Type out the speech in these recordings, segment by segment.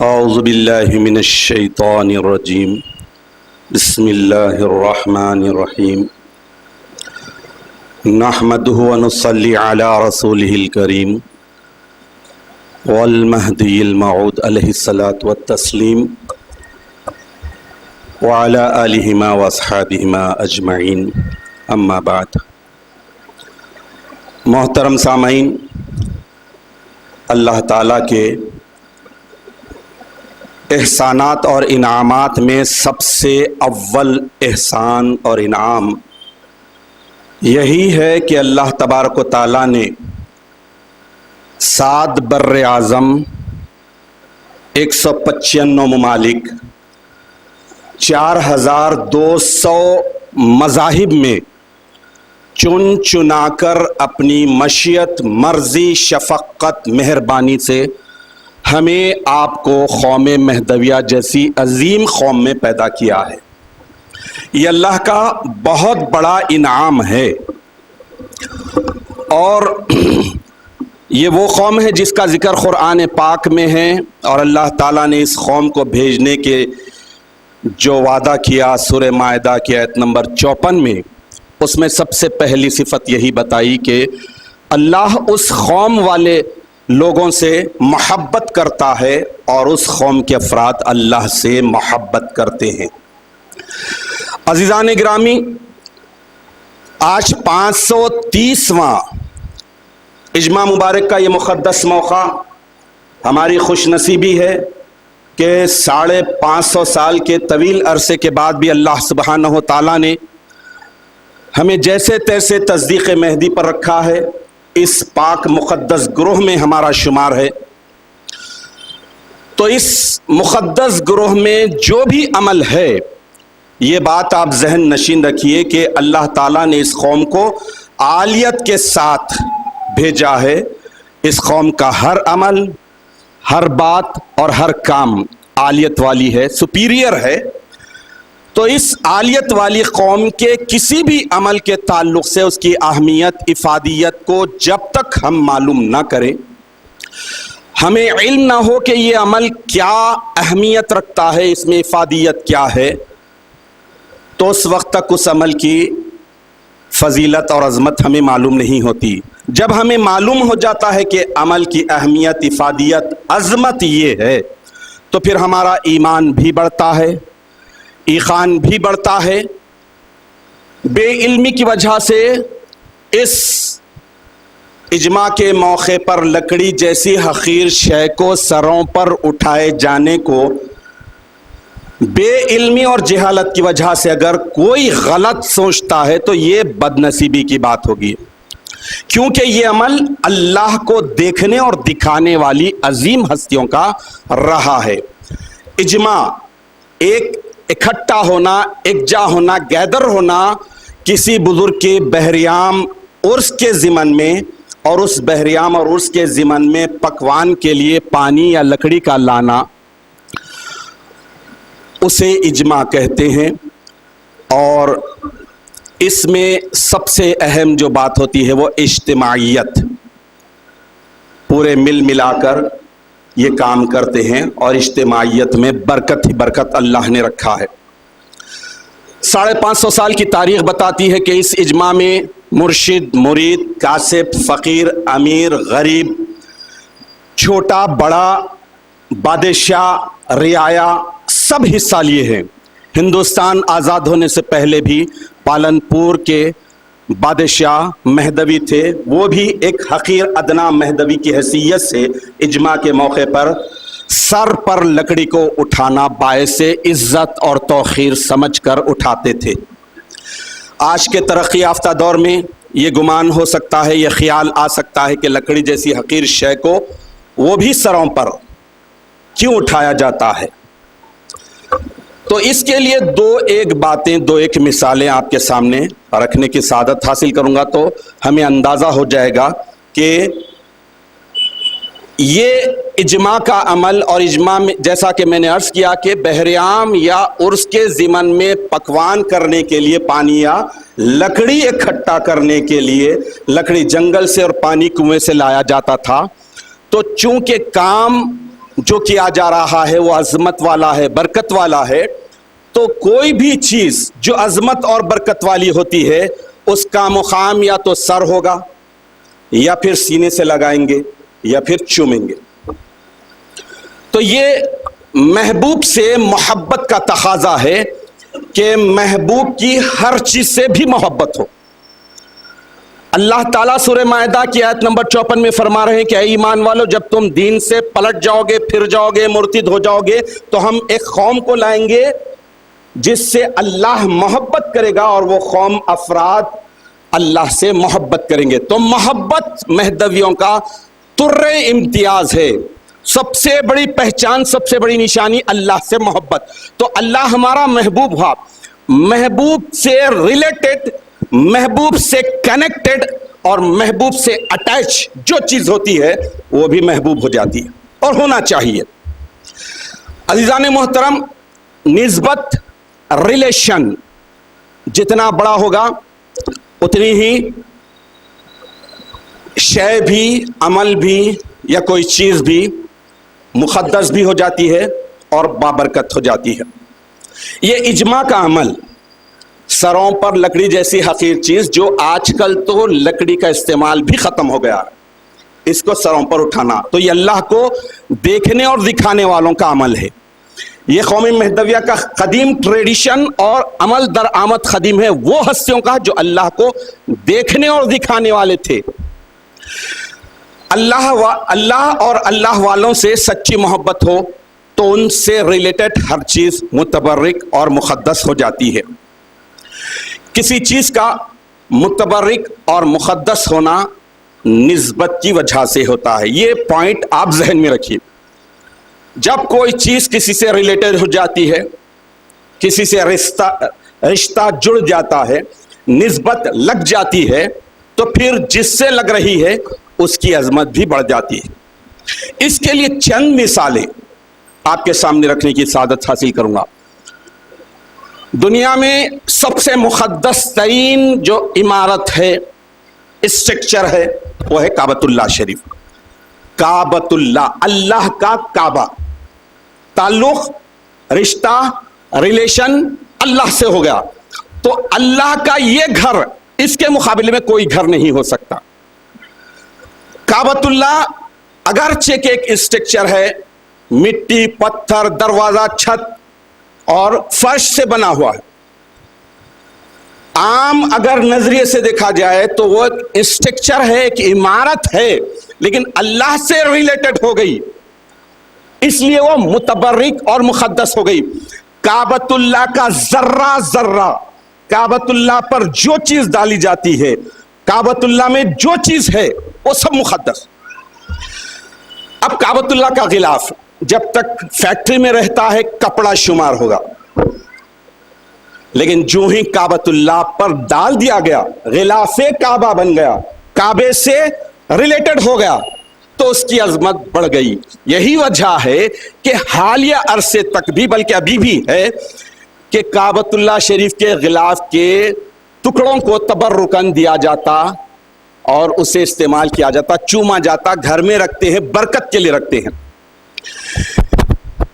اعوذ باللہ من الشیطان الرجیم بسم اللہ الرحمن الرحیم نحمدہ ونصلی علی رسولہ الکریم والمہدی الموعود علیہ الصلاۃ والتسلیم وعلی آلہما واصحابہما اجمعین اما بعد۔ محترم سامعین، اللہ تعالیٰ کے احسانات اور انعامات میں سب سے اول احسان اور انعام یہی ہے کہ اللہ تبارک و تعالیٰ نے 7 بر اعظم، 195 ممالک، 4200 مذاہب میں چن چنا کر اپنی مشیت، مرضی، شفقت، مہربانی سے ہمیں آپ کو قوم مہدویہ جیسی عظیم قوم میں پیدا کیا ہے۔ یہ اللہ کا بہت بڑا انعام ہے، اور یہ وہ قوم ہے جس کا ذکر قرآن پاک میں ہے، اور اللہ تعالیٰ نے اس قوم کو بھیجنے کے جو وعدہ کیا سورہ مائدہ کی آیت نمبر 54 میں، اس میں سب سے پہلی صفت یہی بتائی کہ اللہ اس قوم والے لوگوں سے محبت کرتا ہے اور اس قوم کے افراد اللہ سے محبت کرتے ہیں۔ عزیزان گرامی، آج 530واں اجماع مبارک کا یہ مقدس موقع، ہماری خوش نصیبی ہے کہ 550 سال کے طویل عرصے کے بعد بھی اللہ سبحانہ و تعالیٰ نے ہمیں جیسے تیسے تصدیق مہدی پر رکھا ہے۔ اس پاک مقدس گروہ میں ہمارا شمار ہے، تو اس مقدس گروہ میں جو بھی عمل ہے، یہ بات آپ ذہن نشین رکھیے کہ اللہ تعالیٰ نے اس قوم کو عالیت کے ساتھ بھیجا ہے۔ اس قوم کا ہر عمل، ہر بات اور ہر کام عالیت والی ہے، سپیریئر ہے۔ تو اس عالیت والی قوم کے کسی بھی عمل کے تعلق سے اس کی اہمیت، افادیت کو جب تک ہم معلوم نہ کریں، ہمیں علم نہ ہو کہ یہ عمل کیا اہمیت رکھتا ہے، اس میں افادیت کیا ہے، تو اس وقت تک اس عمل کی فضیلت اور عظمت ہمیں معلوم نہیں ہوتی۔ جب ہمیں معلوم ہو جاتا ہے کہ عمل کی اہمیت، افادیت، عظمت یہ ہے، تو پھر ہمارا ایمان بھی بڑھتا ہے، ایقان بھی بڑھتا ہے۔ بے علمی کی وجہ سے اس اجماع کے موقع پر لکڑی جیسی حقیر شے کو سروں پر اٹھائے جانے کو بے علمی اور جہالت کی وجہ سے اگر کوئی غلط سوچتا ہے تو یہ بد نصیبی کی بات ہوگی، کیونکہ یہ عمل اللہ کو دیکھنے اور دکھانے والی عظیم ہستیوں کا رہا ہے۔ اجماع، ایک اکٹھا ہونا، یکجا ہونا، گیدر ہونا کسی بزرگ کے بحریام عرس کے ضمن میں، اور اس بحریام اور عرس کے ضمن میں پکوان کے لیے پانی یا لکڑی کا لانا، اسے اجماع کہتے ہیں۔ اور اس میں سب سے اہم جو بات ہوتی ہے وہ اجتماعیت، پورے مل ملا کر یہ کام کرتے ہیں، اور اجتماعیت میں برکت ہی برکت اللہ نے رکھا ہے۔ 550 سال کی تاریخ بتاتی ہے کہ اس اجماع میں مرشد، مرید، کاسب، فقیر، امیر، غریب، چھوٹا بڑا، بادشاہ، رعایا، سب حصہ لیے ہیں۔ ہندوستان آزاد ہونے سے پہلے بھی پالن پور کے بادشاہ مہدوی تھے، وہ بھی ایک حقیر ادنا مہدوی کی حیثیت سے اجماع کے موقع پر سر پر لکڑی کو اٹھانا باعث عزت اور توقیر سمجھ کر اٹھاتے تھے۔ آج کے ترقی یافتہ دور میں یہ گمان ہو سکتا ہے، یہ خیال آ سکتا ہے کہ لکڑی جیسی حقیر شے کو وہ بھی سروں پر کیوں اٹھایا جاتا ہے؟ تو اس کے لیے دو ایک مثالیں آپ کے سامنے رکھنے کی سعادت حاصل کروں گا، تو ہمیں اندازہ ہو جائے گا کہ یہ اجماع کا عمل، اور اجماع میں جیسا کہ میں نے عرض کیا کہ بحریام یا عرس کے ضمن میں پکوان کرنے کے لیے پانی یا لکڑی اکٹھا کرنے کے لیے لکڑی جنگل سے اور پانی کنویں سے لایا جاتا تھا، تو چونکہ کام جو کیا جا رہا ہے وہ عظمت والا ہے، برکت والا ہے، تو کوئی بھی چیز جو عظمت اور برکت والی ہوتی ہے اس کا مقام یا تو سر ہوگا یا پھر سینے سے لگائیں گے یا پھر چومیں گے. تو یہ محبوب سے محبت کا تقاضا ہے کہ محبوب کی ہر چیز سے بھی محبت ہو. اللہ تعالیٰ سورہ مائدہ کی آیت نمبر 54 میں فرما رہے ہیں کہ اے ایمان والو، جب تم دین سے پلٹ جاؤ گے، پھر جاؤ گے، مرتد ہو جاؤ گے، تو ہم ایک قوم کو لائیں گے جس سے اللہ محبت کرے گا اور وہ قوم افراد اللہ سے محبت کریں گے. تو محبت مہدویوں کا تر امتیاز ہے. سب سے بڑی پہچان، سب سے بڑی نشانی اللہ سے محبت. تو اللہ ہمارا محبوب ہوا، محبوب سے ریلیٹڈ، محبوب سے کنیکٹڈ اور محبوب سے اٹیچ جو چیز ہوتی ہے وہ بھی محبوب ہو جاتی ہے اور ہونا چاہیے. عزیزان محترم، نسبت، ریلیشن جتنا بڑا ہوگا اتنی ہی شے بھی، عمل بھی یا کوئی چیز بھی مقدس بھی ہو جاتی ہے اور بابرکت ہو جاتی ہے. یہ اجماع کا عمل، سروں پر لکڑی جیسی حقیر چیز جو آج کل تو لکڑی کا استعمال بھی ختم ہو گیا، اس کو سروں پر اٹھانا، تو یہ اللہ کو دیکھنے اور دکھانے والوں کا عمل ہے. یہ قوم مہدویہ کا قدیم ٹریڈیشن اور عمل در آمد قدیم ہے وہ ہستیوں کا جو اللہ کو دیکھنے اور دکھانے والے تھے. اللہ اور اللہ والوں سے سچی محبت ہو تو ان سے ریلیٹڈ ہر چیز متبرک اور مقدس ہو جاتی ہے. کسی چیز کا متبرک اور مقدس ہونا نسبت کی وجہ سے ہوتا ہے. یہ پوائنٹ آپ ذہن میں رکھیے. جب کوئی چیز کسی سے ریلیٹڈ ہو جاتی ہے، کسی سے رشتہ جڑ جاتا ہے، نسبت لگ جاتی ہے، تو پھر جس سے لگ رہی ہے اس کی عظمت بھی بڑھ جاتی ہے. اس کے لیے چند مثالیں آپ کے سامنے رکھنے کی سعادت حاصل کروں گا. دنیا میں سب سے مقدس ترین جو عمارت ہے، اسٹرکچر ہے، وہ ہے کعبۃ اللہ شریف. کعبۃ اللہ، اللہ کا کعبہ، تعلق، رشتہ، ریلیشن اللہ سے ہو گیا. تو اللہ کا یہ گھر، اس کے مقابلے میں کوئی گھر نہیں ہو سکتا. کعبۃ اللہ اگرچہ کہ ایک اسٹرکچر ہے، مٹی، پتھر، دروازہ، چھت اور فرش سے بنا ہوا ہے. عام اگر نظریے سے دیکھا جائے تو وہ اسٹرکچر ہے، ایک عمارت ہے، لیکن اللہ سے ریلیٹڈ ہو گئی، اس لیے وہ متبرک اور مقدس ہو گئی. کعبۃ اللہ کا ذرہ ذرہ، کعبۃ اللہ پر جو چیز ڈالی جاتی ہے، کعبۃ اللہ میں جو چیز ہے وہ سب مقدس. اب کعبۃ اللہ کا غلاف جب تک فیکٹری میں رہتا ہے کپڑا شمار ہوگا، لیکن جو ہی کعبۃ اللہ پر ڈال دیا گیا، غلاف کعبہ بن گیا، کعبے سے ریلیٹڈ ہو گیا، تو اس کی عظمت بڑھ گئی. یہی وجہ ہے کہ حالیہ عرصے تک بھی، بلکہ ابھی بھی ہے، کہ کعبۃ اللہ شریف کے غلاف کے ٹکڑوں کو تبرکن دیا جاتا اور اسے استعمال کیا جاتا، چوما جاتا، گھر میں رکھتے ہیں، برکت کے لیے رکھتے ہیں.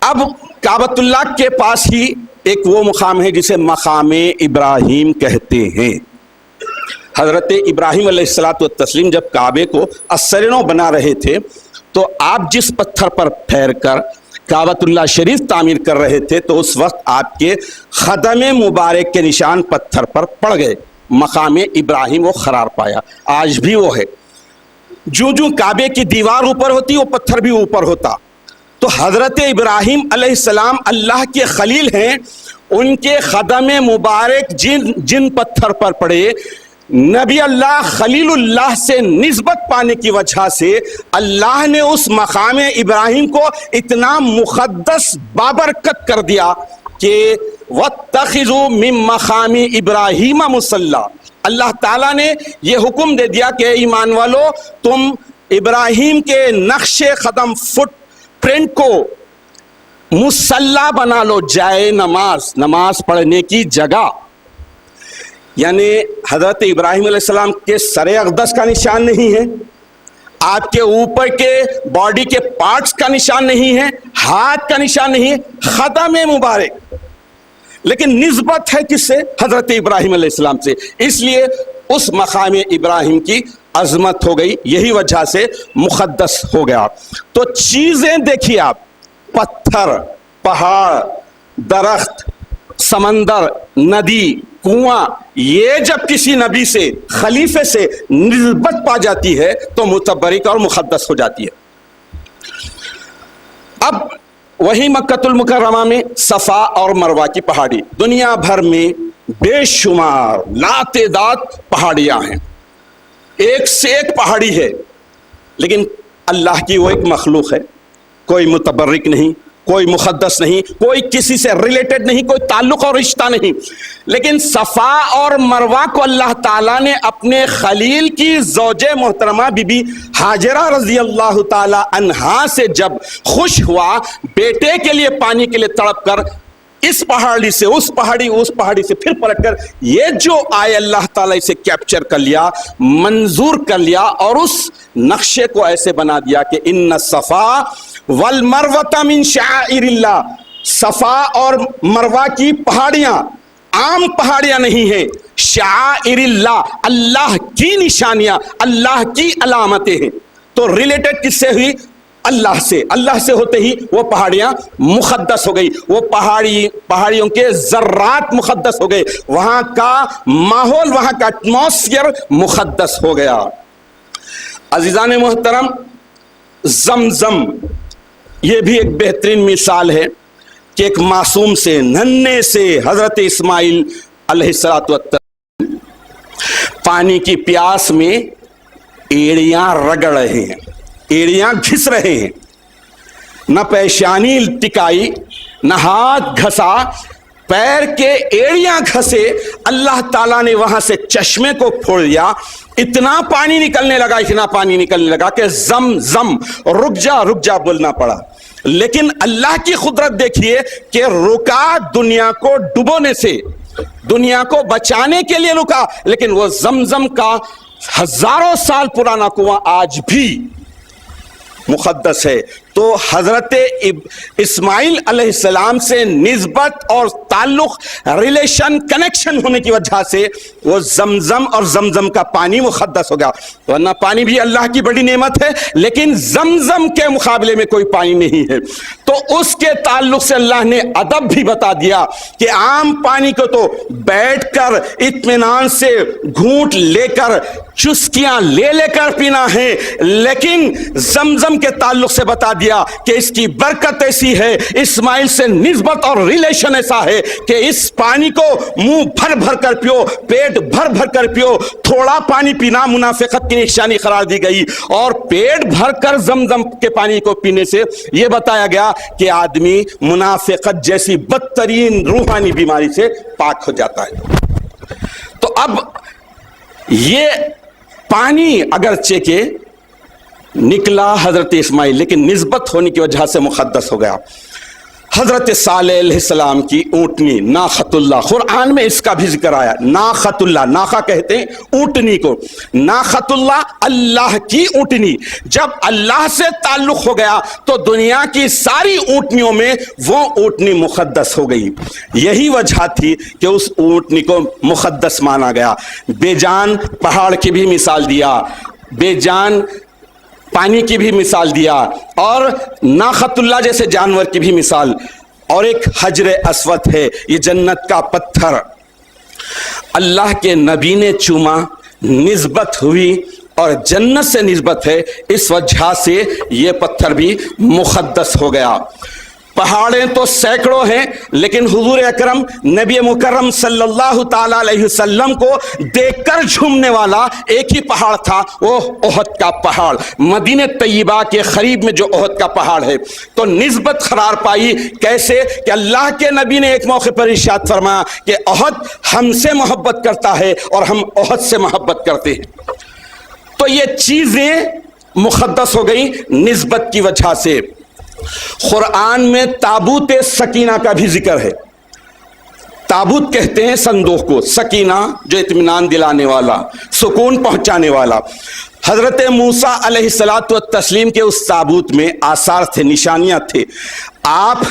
اب کعبۃ اللہ کے پاس ہی ایک وہ مقام ہے جسے مقام ابراہیم کہتے ہیں. حضرت ابراہیم علیہ الصلوۃ والتسلیم جب کعبے کو اسرنو بنا رہے تھے تو آپ جس پتھر پر پھیر کر کعبۃ اللہ شریف تعمیر کر رہے تھے تو اس وقت آپ کے قدم مبارک کے نشان پتھر پر پڑ گئے. مقام ابراہیم وہ قرار پایا، آج بھی وہ ہے. جو جو کعبے کی دیوار اوپر ہوتی وہ پتھر بھی اوپر ہوتا. تو حضرت ابراہیم علیہ السلام اللہ کے خلیل ہیں، ان کے قدم مبارک جن پتھر پر پڑے، نبی اللہ خلیل اللہ سے نسبت پانے کی وجہ سے اللہ نے اس مقام ابراہیم کو اتنا مقدس بابرکت کر دیا کہ وَاتَّخِذُوا مِن مَّقَامِ إِبْرَاهِيمَ مُصَلًّى. اللہ تعالیٰ نے یہ حکم دے دیا کہ ایمان والو تم ابراہیم کے نقش قدم فٹ پرنٹ کو مصلی بنا لو، جائے نماز، نماز پڑھنے کی جگہ. یعنی حضرت ابراہیم علیہ السلام کے سر اقدس کا نشان نہیں ہے، آپ کے اوپر کے باڈی کے پارٹس کا نشان نہیں ہے، ہاتھ کا نشان نہیں ہے، خاتم مبارک، لیکن نسبت ہے کس سے؟ حضرت ابراہیم علیہ السلام سے، اس لیے اس مقام ابراہیم کی عظمت ہو گئی، یہی وجہ سے مقدس ہو گیا۔ تو چیزیں دیکھیے آپ، پتھر، پہاڑ، درخت، سمندر، ندی، کنواں، یہ جب کسی نبی سے، خلیفے سے نسبت پا جاتی ہے تو متبرک اور مقدس ہو جاتی ہے۔ اب وہی مکۃ المکرمہ میں صفا اور مروہ کی پہاڑی، دنیا بھر میں بے شمار لاتعداد پہاڑیاں ہیں، ایک سے ایک پہاڑی ہے، لیکن اللہ کی وہ ایک مخلوق ہے، کوئی متبرک نہیں، کوئی مقدس نہیں، کوئی کسی سے ریلیٹڈ نہیں، کوئی تعلق اور رشتہ نہیں، لیکن صفا اور مروہ کو اللہ تعالیٰ نے اپنے خلیل کی زوج محترمہ بی بی ہاجرہ رضی اللہ تعالیٰ عنہا سے جب خوش ہوا، بیٹے کے لیے پانی کے لیے تڑپ کر اس پہاڑی سے اس پہاڑی سے پھر پلٹ کر یہ جو آئے اللہ تعالیٰ اسے کیپچر کر لیا، منظور کر لیا، اور اس نقشے کو ایسے بنا دیا کہ ان الصفا والمروہ من شعائر اللہ، صفا اور مروہ کی پہاڑیاں عام پہاڑیاں نہیں ہیں، شعائر اللہ، اللہ کی نشانیاں، اللہ کی علامتیں ہیں۔ تو ریلیٹڈ کس سے ہوئی؟ اللہ سے، اللہ سے ہوتے ہی وہ پہاڑیاں مقدس ہو گئی، وہ پہاڑیوں کے ذرات مقدس ہو گئے، وہاں کا ماحول، وہاں کا ایٹماسفیئر مقدس ہو گیا۔ عزیزان محترم، زمزم یہ بھی ایک بہترین مثال ہے کہ ایک معصوم سے، ننھے سے حضرت اسماعیل علیہ السلام پانی کی پیاس میں ایڑیاں رگڑ رہے ہیں، ایڑیاں گھس رہے ہیں، نہ پیشانی ٹکائی، نہ ہاتھ گھسا، پیر کے ایڑیاں گھسے، اللہ تعالیٰ نے وہاں سے چشمے کو پھوڑ دیا، اتنا پانی نکلنے لگا کہ زم زم، رک جا بولنا پڑا۔ لیکن اللہ کی قدرت دیکھیے کہ رکا دنیا کو ڈبونے سے، دنیا کو بچانے کے لیے رکا، لیکن وہ زمزم کا ہزاروں سال پرانا کنواں آج بھی مقدس ہے۔ تو حضرت اسماعیل علیہ السلام سے نسبت اور تعلق، ریلیشن، کنیکشن ہونے کی وجہ سے وہ زمزم اور زمزم کا پانی مقدس ہو گیا، ورنہ پانی بھی اللہ کی بڑی نعمت ہے، لیکن زمزم کے مقابلے میں کوئی پانی نہیں ہے۔ تو اس کے تعلق سے اللہ نے ادب بھی بتا دیا کہ عام پانی کو تو بیٹھ کر اطمینان سے گھونٹ لے کر، چسکیاں لے کر پینا ہے، لیکن زمزم کے تعلق سے بتا دیا کہ اس کی برکت ایسی ہے، اسماعیل سے نسبت اور ریلیشن ایسا ہے کہ اس پانی کو منہ بھر کر پیو، پیٹ بھر کر پیو۔ تھوڑا پانی پینا منافقت کی نشانی قرار دی گئی، اور پیٹ بھر کر زمزم کے پانی کو پینے سے یہ بتایا گیا کہ آدمی منافقت جیسی بدترین روحانی بیماری سے پاک ہو جاتا ہے۔ تو اب یہ پانی اگرچہ کہ نکلا حضرت اسماعیل، لیکن نسبت ہونے کی وجہ سے مقدس ہو گیا۔ حضرت صالح علیہ السلام کی اونٹنی ناقۃ اللہ، قرآن میں اس کا بھی ذکر آیا، ناقۃ اللہ، ناقہ کہتے ہیں اونٹنی کو، ناقۃ اللہ، اللہ کی اونٹنی۔ جب اللہ سے تعلق ہو گیا تو دنیا کی ساری اونٹنیوں میں وہ اونٹنی مقدس ہو گئی۔ یہی وجہ تھی کہ اس اونٹنی کو مقدس مانا گیا۔ بے جان پہاڑ کی بھی مثال دیا، بے جان پانی کی بھی مثال دیا، اور ناقۃ اللہ جیسے جانور کی بھی مثال، اور ایک حجر اسود ہے، یہ جنت کا پتھر، اللہ کے نبی نے چوما، نسبت ہوئی اور جنت سے نسبت ہے، اس وجہ سے یہ پتھر بھی مقدس ہو گیا۔ پہاڑیں تو سینکڑوں ہیں، لیکن حضور اکرم نبی مکرم صلی اللہ تعالی علیہ وسلم کو دیکھ کر جھومنے والا ایک ہی پہاڑ تھا، وہ احد کا پہاڑ، مدینہ طیبہ کے قریب میں جو احد کا پہاڑ ہے۔ تو نسبت قرار پائی کیسے کہ اللہ کے نبی نے ایک موقع پر ارشاد فرمایا کہ احد ہم سے محبت کرتا ہے اور ہم احد سے محبت کرتے ہیں۔ تو یہ چیزیں مقدس ہو گئی نسبت کی وجہ سے۔ قرآن میں تابوت سکینہ کا بھی ذکر ہے۔ تابوت کہتے ہیں صندوق کو، سکینہ جو اطمینان دلانے والا، سکون پہنچانے والا۔ حضرت موسیٰ علیہ الصلوۃ والتسلیم کے اس تابوت میں آثار تھے، نشانیاں تھے.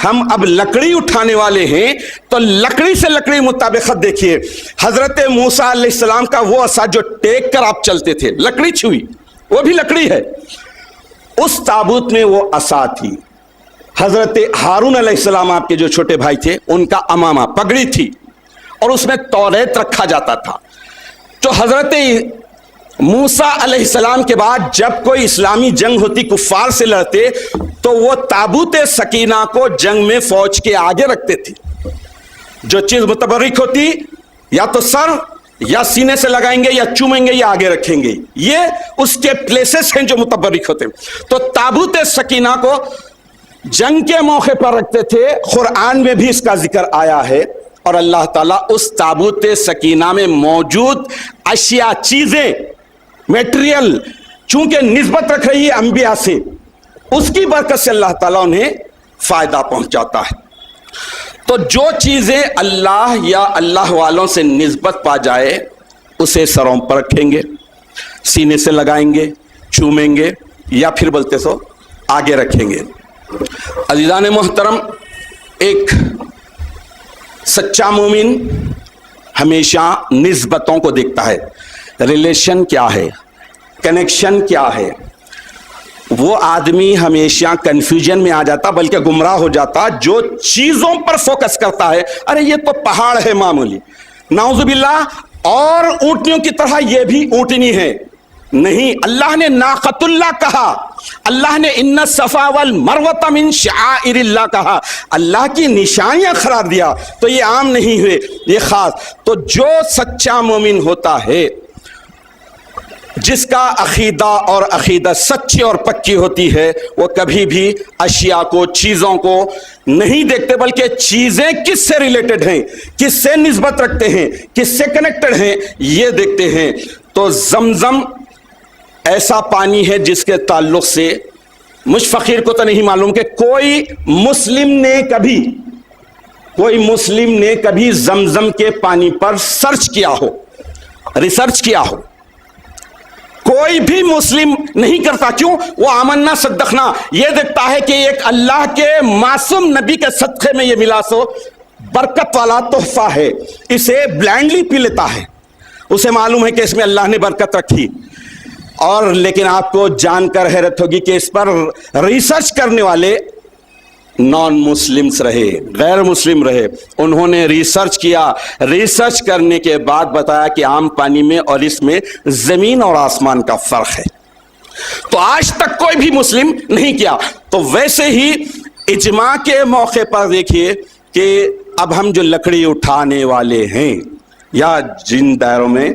ہم اب لکڑی اٹھانے والے ہیں تو لکڑی سے لکڑی مطابقت دیکھیے. حضرت موسیٰ علیہ السلام کا وہ عصا جو ٹیک کر آپ چلتے تھے، لکڑی چھوئی، وہ بھی لکڑی ہے. اس تابوت میں وہ عصا تھی. حضرت ہارون علیہ السلام آپ کے جو چھوٹے بھائی تھے، ان کا امامہ پگڑی تھی اور اس میں توریت رکھا جاتا تھا. تو حضرت موسیٰ علیہ السلام کے بعد جب کوئی اسلامی جنگ ہوتی، کفار سے لڑتے، تو وہ تابوت سکینہ کو جنگ میں فوج کے آگے رکھتے تھے. جو چیز متبرک ہوتی یا تو سر یا سینے سے لگائیں گے یا چومیں گے یا آگے رکھیں گے، یہ اس کے پلیسز ہیں جو متبرک ہوتے ہیں. تو تابوت سکینہ کو جنگ کے موقع پر رکھتے تھے. قرآن میں بھی اس کا ذکر آیا ہے. اور اللہ تعالیٰ اس تابوت سکینہ میں موجود اشیاء، چیزیں، میٹریل، چونکہ نسبت رکھ رہی ہے انبیاء سے، اس کی برکت سے اللہ تعالیٰ انہیں فائدہ پہنچاتا ہے. تو جو چیزیں اللہ یا اللہ والوں سے نسبت پا جائے، اسے سروں پر رکھیں گے، سینے سے لگائیں گے، چومیں گے یا پھر بولتے سو آگے رکھیں گے. عزیزان محترم، ایک سچا مومن ہمیشہ نسبتوں کو دیکھتا ہے. ریلیشن کیا ہے، کنیکشن کیا ہے. وہ آدمی ہمیشہ کنفیوژن میں آ جاتا، بلکہ گمراہ ہو جاتا جو چیزوں پر فوکس کرتا ہے. ارے یہ تو پہاڑ ہے معمولی، نعوذ باللہ، اور اونٹنیوں کی طرح یہ بھی اونٹنی ہے. نہیں، اللہ نے ناقۃ اللہ کہا، اللہ نے ان الصفا والمروہ من شعائر اللہ کہا، اللہ کی نشانیاں قرار دیا. تو یہ عام نہیں ہوئے، یہ خاص. تو جو سچا مومن ہوتا ہے، جس کا عقیدہ اور عقیدہ سچی اور پکی ہوتی ہے، وہ کبھی بھی اشیاء کو، چیزوں کو نہیں دیکھتے، بلکہ چیزیں کس سے ریلیٹڈ ہیں، کس سے نسبت رکھتے ہیں، کس سے کنیکٹڈ ہیں، یہ دیکھتے ہیں. تو زمزم ایسا پانی ہے جس کے تعلق سے مجھ فقیر کو تو نہیں معلوم کہ کوئی مسلم نے کبھی زمزم کے پانی پر سرچ کیا ہو، ریسرچ کیا ہو. کوئی بھی مسلم نہیں کرتا. کیوں؟ وہ آمنا صدقنا یہ دیکھتا ہے کہ ایک اللہ کے معصوم نبی کے صدقے میں یہ ملا سو برکت والا تحفہ ہے. اسے بلائنڈلی پی لیتا ہے، اسے معلوم ہے کہ اس میں اللہ نے برکت رکھی. اور لیکن آپ کو جان کر حیرت ہوگی کہ اس پر ریسرچ کرنے والے نان مسلمز رہے، غیر مسلم رہے. انہوں نے ریسرچ کیا، ریسرچ کرنے کے بعد بتایا کہ عام پانی میں اور اس میں زمین اور آسمان کا فرق ہے. تو آج تک کوئی بھی مسلم نہیں کیا. تو ویسے ہی اجماع کے موقع پر دیکھیے کہ اب ہم جو لکڑی اٹھانے والے ہیں یا جن دائروں میں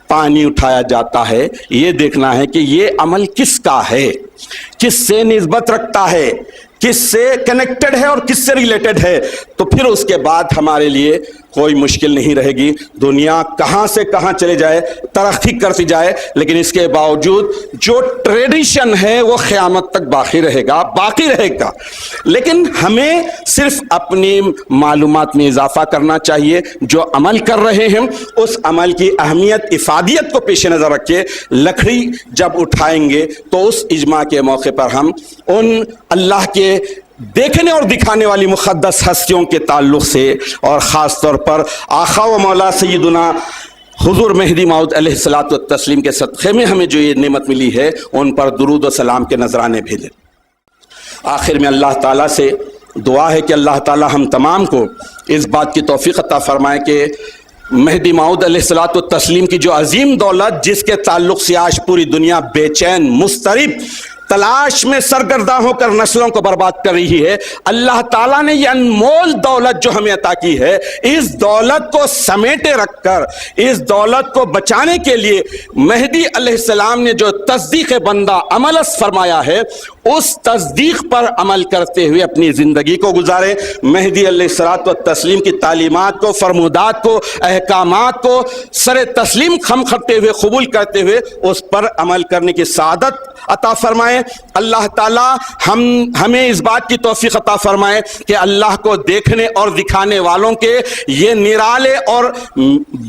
پانی اٹھایا جاتا ہے، یہ دیکھنا ہے کہ یہ عمل کس کا ہے، کس سے نسبت رکھتا ہے، کس سے کنیکٹڈ ہے اور کس سے ریلیٹڈ ہے. تو پھر اس کے بعد ہمارے لیے کوئی مشکل نہیں رہے گی. دنیا کہاں سے کہاں چلے جائے، ترقی کرتی جائے، لیکن اس کے باوجود جو ٹریڈیشن ہے وہ قیامت تک باقی رہے گا. لیکن ہمیں صرف اپنی معلومات میں اضافہ کرنا چاہیے. جو عمل کر رہے ہیں اس عمل کی اہمیت، افادیت کو پیش نظر رکھے. لکڑی جب اٹھائیں گے تو اس اجماع کے موقع پر ہم ان اللہ کے دیکھنے اور دکھانے والی مقدس ہستیوں کے تعلق سے، اور خاص طور پر آقا و مولا سیدنا حضور مہدی موعود علیہ الصلوۃ والتسلیم کے صدقے میں ہمیں جو یہ نعمت ملی ہے، ان پر درود و سلام کے نذرانے بھیجیں. آخر میں اللہ تعالیٰ سے دعا ہے کہ اللہ تعالیٰ ہم تمام کو اس بات کی توفیق عطا فرمائے کہ مہدی موعود علیہ الصلوۃ والتسلیم کی جو عظیم دولت، جس کے تعلق سے آج پوری دنیا بے چین، مضطرب، تلاش میں سرگرداں ہو کر نسلوں کو برباد کر رہی ہے، اللہ تعالیٰ نے یہ انمول دولت جو ہمیں عطا کی ہے، اس دولت کو سمیٹے رکھ کر، اس دولت کو بچانے کے لیے مہدی علیہ السلام نے جو تصدیق بندہ عمل فرمایا ہے، اس تصدیق پر عمل کرتے ہوئے اپنی زندگی کو گزارے. مہدی علیہ الصلوۃ والتسلیم کی تعلیمات کو، فرمودات کو، احکامات کو سر تسلیم خم کرتے ہوئے، قبول کرتے ہوئے اس پر عمل کرنے کی سعادت عطا فرمائے. اللہ تعالیٰ ہمیں اس بات کی توفیق عطا فرمائے کہ اللہ کو دیکھنے اور دکھانے والوں کے یہ نرالے اور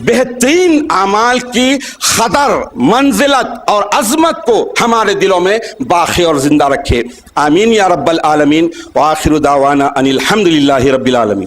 بہترین اعمال کی قدر، منزلت اور عظمت کو ہمارے دلوں میں باقی اور زندہ رکھے. آمین یا رب العالمین. وآخر دعوانا ان الحمد للہ رب العالمین.